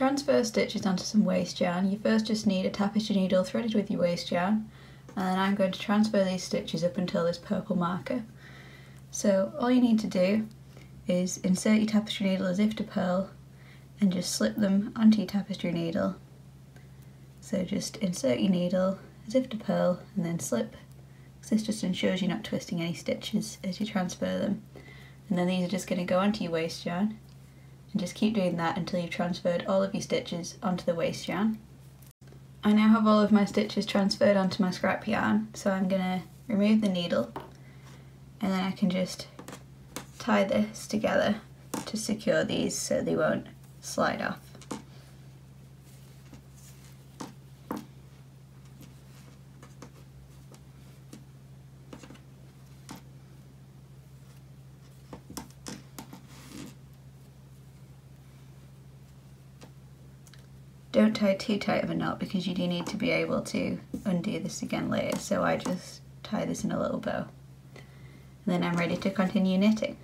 transfer stitches onto some waste yarn, you first just need a tapestry needle threaded with your waste yarn, and then I'm going to transfer these stitches up until this purple marker. So all you need to do is insert your tapestry needle as if to purl and just slip them onto your tapestry needle. So just insert your needle as if to purl and then slip, because this just ensures you're not twisting any stitches as you transfer them. And then these are just going to go onto your waste yarn, and just keep doing that until you've transferred all of your stitches onto the waste yarn. I now have all of my stitches transferred onto my scrap yarn, so I'm going to remove the needle, and then I can just tie this together to secure these so they won't slide off. Don't tie too tight of a knot because you do need to be able to undo this again later, so I just tie this in a little bow. And then I'm ready to continue knitting.